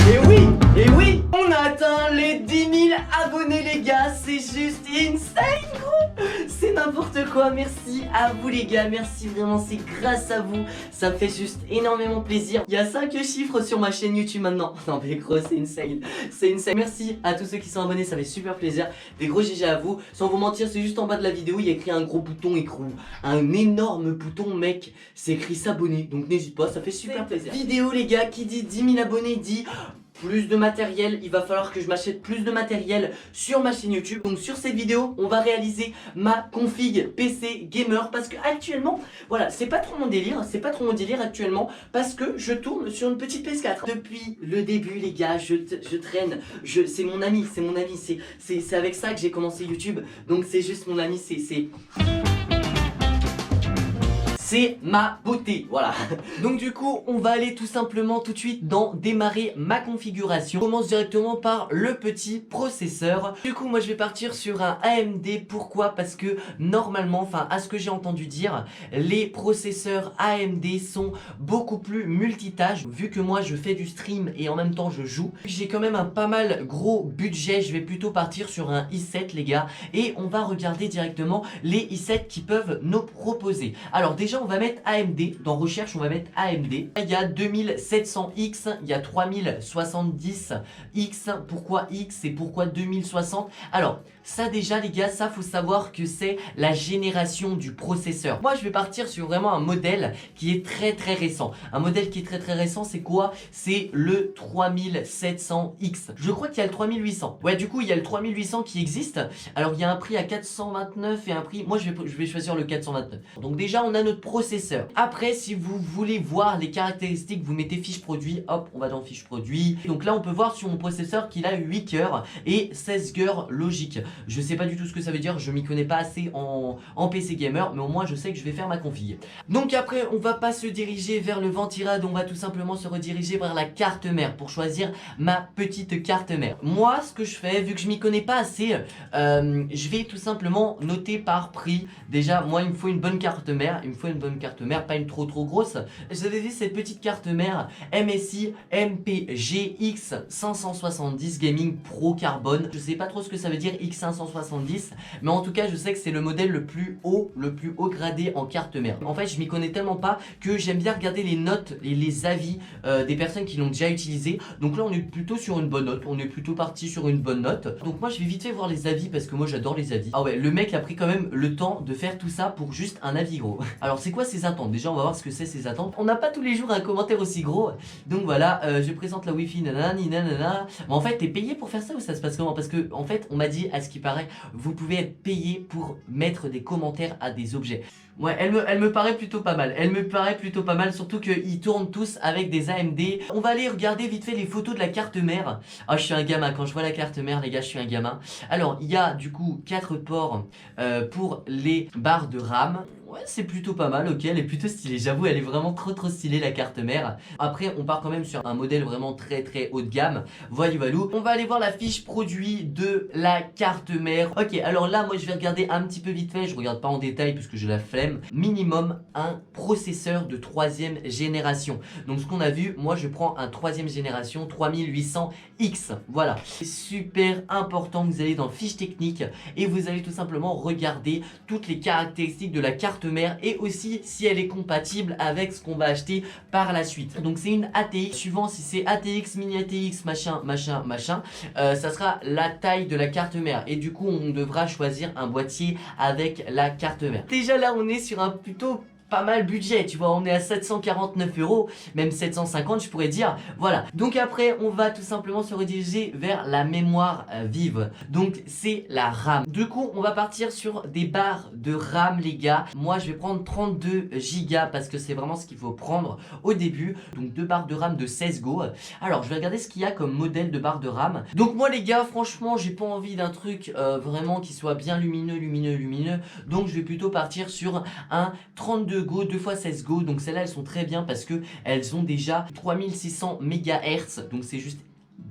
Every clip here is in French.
Et oui, on a atteint les 10 000 abonnés les gars, c'est juste insane gros. C'est n'importe quoi, merci à vous les gars, merci vraiment, c'est grâce à vous, ça me fait juste énormément plaisir. Il y a 5 chiffres sur ma chaîne YouTube maintenant, non mais gros c'est insane, c'est insane. Merci à tous ceux qui sont abonnés, ça fait super plaisir, des gros GG à vous. Sans vous mentir, c'est juste en bas de la vidéo, il y a écrit un gros bouton écrou, un énorme bouton mec, c'est écrit s'abonner, donc n'hésite pas, ça fait super plaisir. Vidéo les gars, qui dit 10 000 abonnés dit plus de matériel, il va falloir que je m'achète plus de matériel sur ma chaîne YouTube. Donc sur cette vidéo, on va réaliser ma config PC gamer parce que actuellement, voilà, c'est pas trop mon délire, actuellement parce que je tourne sur une petite PS4. Depuis le début les gars, je traîne, c'est mon ami, c'est avec ça que j'ai commencé YouTube. Donc c'est juste mon ami, c'est ma beauté, voilà. Donc du coup, on va aller tout simplement tout de suite dans démarrer ma configuration. On commence directement par le petit processeur. Du coup, moi je vais partir sur un AMD. Pourquoi? Parce que normalement, enfin à ce que j'ai entendu dire, les processeurs AMD sont beaucoup plus multitâches. Vu que moi je fais du stream et en même temps je joue, j'ai quand même un pas mal gros budget. Je vais plutôt partir sur un i7 les gars. Et on va regarder directement les i7 qui peuvent nous proposer. Alors déjà, on va mettre AMD, dans recherche on va mettre AMD. Il y a 2700X, il y a 3070X, pourquoi X et pourquoi 2060? Alors ça déjà les gars, ça faut savoir que c'est la génération du processeur. Moi je vais partir sur vraiment un modèle qui est très récent. Un modèle qui est très récent, c'est quoi? C'est le 3700X. Je crois qu'il y a le 3800. Ouais, du coup il y a le 3800 qui existe. Alors il y a un prix à 429 et un prix, moi je vais choisir le 429. Donc déjà on a notre processeur. Après, si vous voulez voir les caractéristiques, vous mettez fiche produit, hop, on va dans fiche produit. Donc là, on peut voir sur mon processeur qu'il a 8 cœurs et 16 cœurs logiques. Je sais pas du tout ce que ça veut dire, je m'y connais pas assez en PC gamer, mais au moins je sais que je vais faire ma config. Donc après, on va pas se diriger vers le ventirad, on va tout simplement se rediriger vers la carte mère pour choisir ma petite carte mère. Moi, ce que je fais, vu que je m'y connais pas assez, je vais tout simplement noter par prix. Déjà, moi, il me faut une bonne carte mère. Il me faut une bonne carte mère, pas une trop grosse. J'avais vu cette petite carte mère MSI MPGX 570 Gaming Pro Carbone. Je sais pas trop ce que ça veut dire X570, mais en tout cas je sais que c'est le modèle le plus haut gradé en carte mère. En fait je m'y connais tellement pas que j'aime bien regarder les notes et les avis des personnes qui l'ont déjà utilisé. Donc là on est plutôt sur une bonne note, on est plutôt parti sur une bonne note. Donc moi je vais vite fait voir les avis parce que moi j'adore les avis. Ah ouais, le mec a pris quand même le temps de faire tout ça pour juste un avis gros. Alors c'est quoi ses attentes? Déjà on va voir ce que c'est ses attentes. On n'a pas tous les jours un commentaire aussi gros. Donc voilà, je présente la wifi nanani nanana. Mais en fait t'es payé pour faire ça ou ça se passe comment? Parce que en fait on m'a dit à ce qui paraît vous pouvez être payé pour mettre des commentaires à des objets. Ouais, elle me paraît plutôt pas mal. Elle me paraît plutôt pas mal, surtout qu'ils tournent tous avec des AMD. On va aller regarder vite fait les photos de la carte mère. Ah, je suis un gamin. Quand je vois la carte mère, les gars, je suis un gamin. Alors, il y a du coup 4 ports pour les barres de RAM. Ouais, c'est plutôt pas mal, ok, elle est plutôt stylée. J'avoue, elle est vraiment trop stylée la carte mère. Après, on part quand même sur un modèle vraiment très haut de gamme. Voilà. On va aller voir la fiche produit de la carte mère. Ok, alors là, moi, je vais regarder un petit peu vite fait. Je regarde pas en détail parce que j'ai la flemme. Minimum un processeur de 3e génération. Donc, ce qu'on a vu, moi, je prends un 3e génération 3800X. Voilà. C'est super important. Vous allez dans fiche technique et vous allez tout simplement regarder toutes les caractéristiques de la carte mère et aussi si elle est compatible avec ce qu'on va acheter par la suite. Donc c'est une ATX, suivant si c'est ATX, mini ATX, machin, ça sera la taille de la carte mère et du coup on devra choisir un boîtier avec la carte mère. Déjà là on est sur un plutôt pas mal budget, tu vois, on est à 749 €, même 750 je pourrais dire, voilà. Donc après on va tout simplement se rediriger vers la mémoire vive, donc c'est la RAM. Du coup on va partir sur des barres de RAM les gars. Moi je vais prendre 32 Go parce que c'est vraiment ce qu'il faut prendre au début, donc 2 barres de RAM de 16 Go. Alors je vais regarder ce qu'il y a comme modèle de barre de RAM. Donc moi les gars franchement j'ai pas envie d'un truc vraiment qui soit bien lumineux, donc je vais plutôt partir sur un 32 Go 2x16 Go. Donc celles-là elles sont très bien parce que elles ont déjà 3600 MHz, donc c'est juste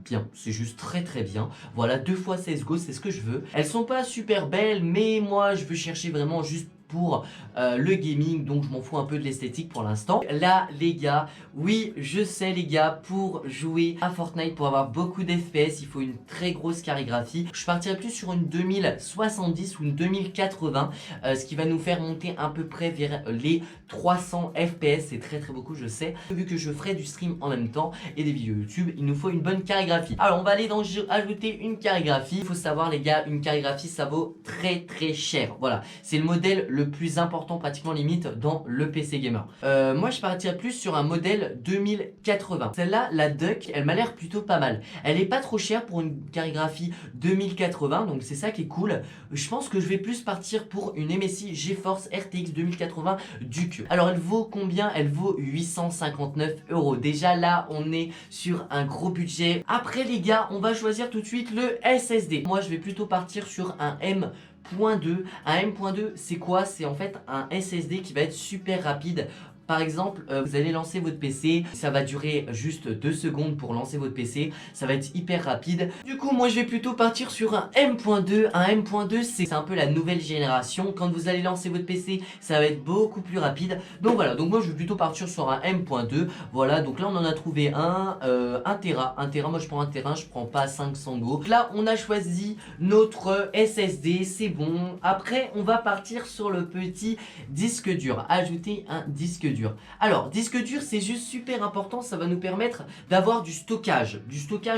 bien, c'est juste très bien. Voilà, 2x16 Go, c'est ce que je veux. Elles sont pas super belles, mais moi je veux chercher vraiment juste pour le gaming, donc je m'en fous un peu de l'esthétique pour l'instant. Là les gars, oui je sais les gars, pour jouer à Fortnite, pour avoir beaucoup d'FPS, il faut une très grosse calligraphie. Je partirai plus sur une 2070 ou une 2080, ce qui va nous faire monter à peu près vers les 300 FPS, c'est très beaucoup je sais. Vu que je ferai du stream en même temps et des vidéos YouTube, il nous faut une bonne calligraphie. Alors on va aller ajouter une calligraphie. Il faut savoir les gars, une calligraphie ça vaut très cher. Voilà, c'est le modèle le plus important pratiquement limite dans le PC gamer. Moi je partirais plus sur un modèle 2080. Celle-là, la Duck, elle m'a l'air plutôt pas mal. Elle est pas trop chère pour une calligraphie 2080, donc c'est ça qui est cool. Je pense que je vais plus partir pour une MSI GeForce RTX 2080 Duke. Alors elle vaut combien? Elle vaut 859 €. Déjà là on est sur un gros budget. Après les gars, on va choisir tout de suite le SSD. Moi je vais plutôt partir sur un M.2. Un M.2 c'est quoi? C'est en fait un SSD qui va être super rapide. Par exemple, vous allez lancer votre PC, ça va durer juste 2 secondes pour lancer votre PC, ça va être hyper rapide. Du coup, moi je vais plutôt partir sur un M.2. Un M.2 c'est un peu la nouvelle génération. Quand vous allez lancer votre PC, ça va être beaucoup plus rapide. Donc voilà, donc moi je vais plutôt partir sur un M.2. Voilà, donc là on en a trouvé un, 1 Tera. 1 Tera, moi je prends 1 Tera, je prends pas 500 Go. Là on a choisi notre SSD, c'est bon. Après on va partir sur le petit disque dur. Ajouter un disque dur. Alors, disque dur, c'est juste super important, ça va nous permettre d'avoir du stockage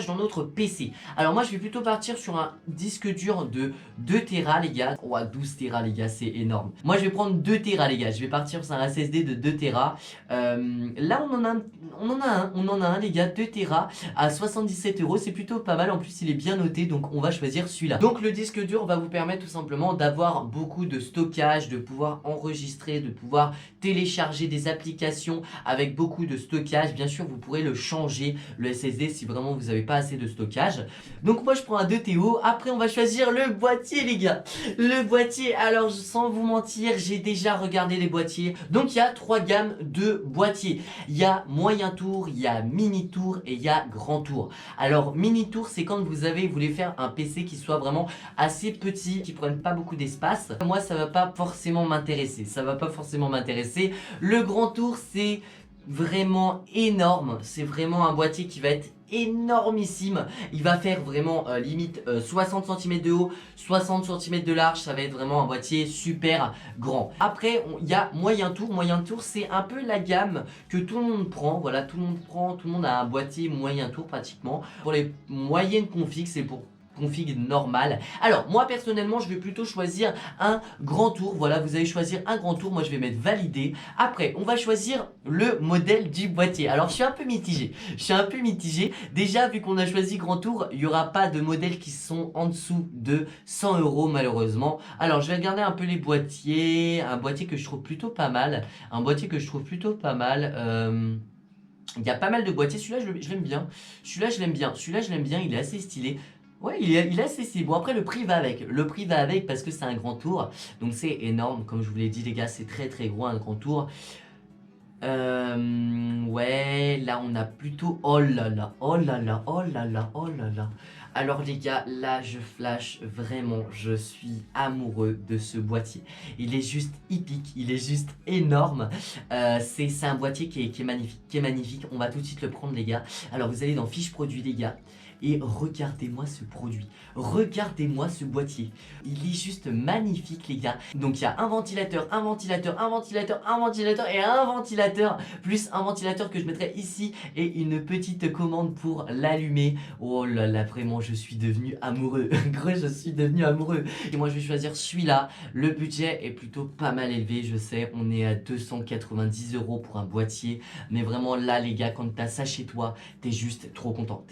dans notre PC. Alors moi, je vais plutôt partir sur un disque dur de 2 Tera les gars. Oh, 12 Tera les gars, c'est énorme. Moi, je vais prendre 2 Tera les gars, je vais partir sur un SSD de 2 Tera. Là, on en a un les gars, 2 Tera à 77 €, c'est plutôt pas mal. En plus, il est bien noté, donc on va choisir celui-là. Donc le disque dur va vous permettre tout simplement d'avoir beaucoup de stockage, de pouvoir enregistrer, de pouvoir télécharger des applications avec beaucoup de stockage. Bien sûr vous pourrez le changer le SSD si vraiment vous n'avez pas assez de stockage. Donc moi je prends un 2 TO. Après on va choisir le boîtier les gars. Le boîtier, alors sans vous mentir, j'ai déjà regardé les boîtiers. Donc il y a 3 gammes de boîtiers. Il y a moyen tour, il y a mini tour et il y a grand tour. Alors mini tour c'est quand vous voulez faire un PC qui soit vraiment assez petit, qui prenne pas beaucoup d'espace. Moi ça va pas forcément m'intéresser, Le grand tour c'est vraiment énorme, c'est vraiment un boîtier qui va être énormissime. Il va faire vraiment limite 60 cm de haut, 60 cm de large. Ça va être vraiment un boîtier super grand. Après il y a moyen tour. Moyen tour c'est un peu la gamme que tout le monde prend. Voilà, tout le monde a un boîtier moyen tour pratiquement. Pour les moyennes configs, c'est pour config normal. Alors moi personnellement je vais plutôt choisir un grand tour. Voilà, vous allez choisir un grand tour, moi je vais mettre validé. Après on va choisir le modèle du boîtier. Alors je suis un peu mitigé, déjà vu qu'on a choisi grand tour, il n'y aura pas de modèles qui sont en dessous de 100 € malheureusement. Alors je vais regarder un peu les boîtiers. Un boîtier que je trouve plutôt pas mal, il y a pas mal de boîtiers. Celui-là je l'aime bien, il est assez stylé. Ouais, il est assez stylé. Bon, après, le prix va avec parce que c'est un grand tour. Donc, c'est énorme. Comme je vous l'ai dit, les gars, c'est très gros, un grand tour. Ouais, là, on a plutôt... Oh là là. Alors, les gars, là, je flash. Vraiment, je suis amoureux de ce boîtier. Il est juste épique. Il est juste énorme. C'est un boîtier qui est magnifique. On va tout de suite le prendre, les gars. Alors, vous allez dans fiche produit, les gars. Et regardez-moi ce produit, regardez-moi ce boîtier, il est juste magnifique les gars. Donc il y a un ventilateur, et un ventilateur, plus un ventilateur que je mettrai ici et une petite commande pour l'allumer. Oh là là, vraiment je suis devenu amoureux, gros je suis devenu amoureux. Et moi je vais choisir celui-là, le budget est plutôt pas mal élevé, je sais, on est à 290 € pour un boîtier. Mais vraiment là les gars, quand t'as ça chez toi, t'es juste trop content.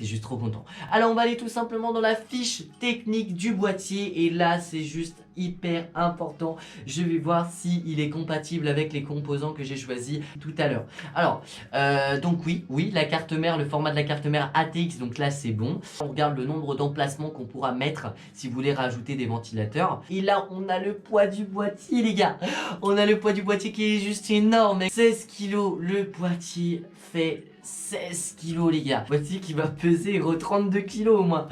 Alors on va aller tout simplement dans la fiche technique du boîtier et là c'est juste hyper important. Je vais voir si il est compatible avec les composants que j'ai choisis tout à l'heure. Alors donc oui la carte mère, le format de la carte mère ATX, donc là c'est bon. On regarde le nombre d'emplacements qu'on pourra mettre si vous voulez rajouter des ventilateurs. Et là on a le poids du boîtier les gars. On a le poids du boîtier qui est juste énorme, 16 kg. Le boîtier fait 16 kilos les gars. Voici qui va peser 32 kilos au moins.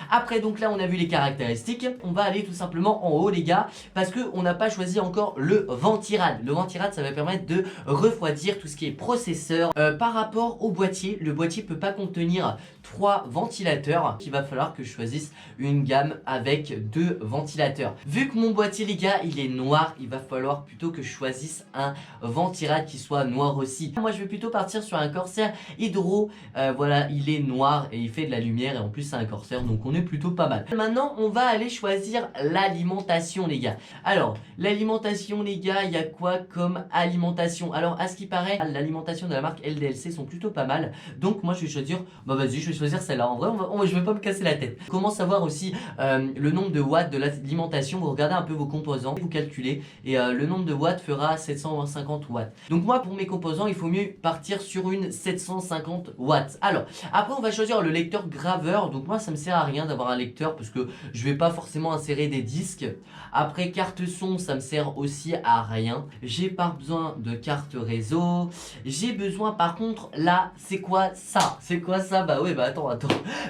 Après donc là on a vu les caractéristiques. On va aller tout simplement en haut les gars, parce que on n'a pas choisi encore le ventirad. Le ventirad ça va permettre de refroidir tout ce qui est processeur. Par rapport au boîtier, le boîtier peut pas contenir 3 ventilateurs. Il va falloir que je choisisse une gamme avec 2 ventilateurs. Vu que mon boîtier les gars il est noir, il va falloir plutôt que je choisisse un ventirad qui soit noir aussi. Moi je vais plutôt partir sur un Corsair Hydro. Voilà, il est noir et il fait de la lumière et en plus c'est un Corsair, donc on est plutôt pas mal. Maintenant on va aller choisir l'alimentation les gars. Alors l'alimentation les gars, il y a quoi comme alimentation? Alors à ce qui paraît l'alimentation de la marque LDLC sont plutôt pas mal, donc moi je vais choisir, bah vas-y je vais choisir celle-là. En vrai je vais pas me casser la tête. Comment savoir aussi le nombre de watts de l'alimentation? Vous regardez un peu vos composants, vous calculez et le nombre de watts fera 750 watts. Donc moi pour mes composants il faut mieux partir sur une 750 watts. Alors après on va choisir le lecteur graveur. Donc moi ça me sert à rien d'avoir un lecteur parce que je vais pas forcément insérer des disques. Après carte son ça me sert aussi à rien. J'ai pas besoin de carte réseau. J'ai besoin par contre là, c'est quoi ça? C'est quoi ça? Bah ouais bah attends.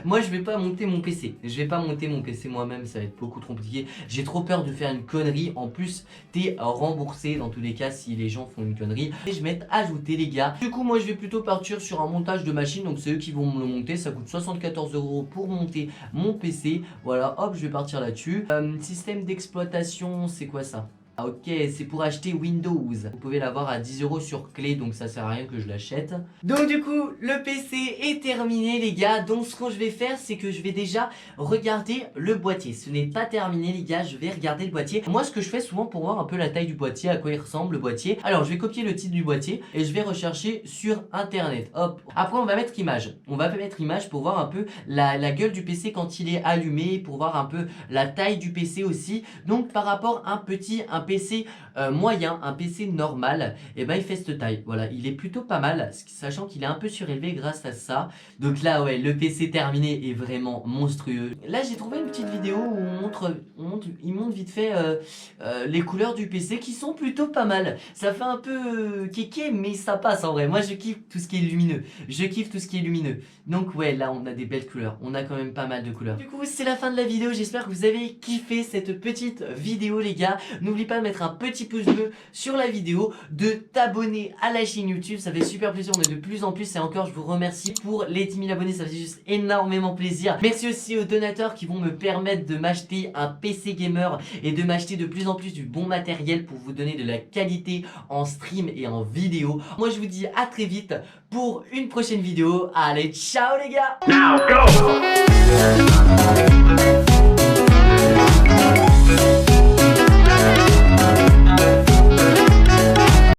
Moi je vais pas monter mon PC. Je vais pas monter mon PC moi-même, ça va être beaucoup trop compliqué. J'ai trop peur de faire une connerie. En plus t'es remboursé dans tous les cas si les gens font une connerie. Et je vais mettre ajouter les gars. Du coup moi je vais plutôt partir sur un montage de machine. Donc c'est eux qui vont me le monter. Ça coûte 74 € pour monter mon PC. Voilà hop je vais partir là-dessus. Système d'exploitation c'est quoi ça? Ah, ok, c'est pour acheter Windows. Vous pouvez l'avoir à 10 € sur clé, donc ça sert à rien que je l'achète. Donc du coup, le PC est terminé les gars. Donc ce que je vais faire, c'est que je vais déjà regarder le boîtier. Ce n'est pas terminé les gars, je vais regarder le boîtier. Moi ce que je fais souvent pour voir un peu la taille du boîtier, à quoi il ressemble le boîtier. Alors je vais copier le titre du boîtier et je vais rechercher sur internet. Hop. Après on va mettre image. On va mettre image pour voir un peu la gueule du PC quand il est allumé, pour voir un peu la taille du PC aussi. Donc par rapport à un PC moyen, un PC normal, et ben il fait cette taille. Voilà, il est plutôt pas mal, sachant qu'il est un peu surélevé grâce à ça. Donc là ouais, le PC terminé est vraiment monstrueux. Là j'ai trouvé une petite vidéo où il montre vite fait les couleurs du PC qui sont plutôt pas mal. Ça fait un peu kéké mais ça passe en vrai. Moi je kiffe tout ce qui est lumineux. Je kiffe tout ce qui est lumineux. Donc ouais, là on a des belles couleurs. On a quand même pas mal de couleurs. Du coup c'est la fin de la vidéo. J'espère que vous avez kiffé cette petite vidéo les gars. N'oublie pas de mettre un petit pouce bleu sur la vidéo, de t'abonner à la chaîne YouTube, ça fait super plaisir, on est de plus en plus et encore je vous remercie pour les 10 000 abonnés, ça fait juste énormément plaisir. Merci aussi aux donateurs qui vont me permettre de m'acheter un PC gamer et de m'acheter de plus en plus du bon matériel pour vous donner de la qualité en stream et en vidéo. Moi je vous dis à très vite pour une prochaine vidéo. Allez ciao les gars. Now go.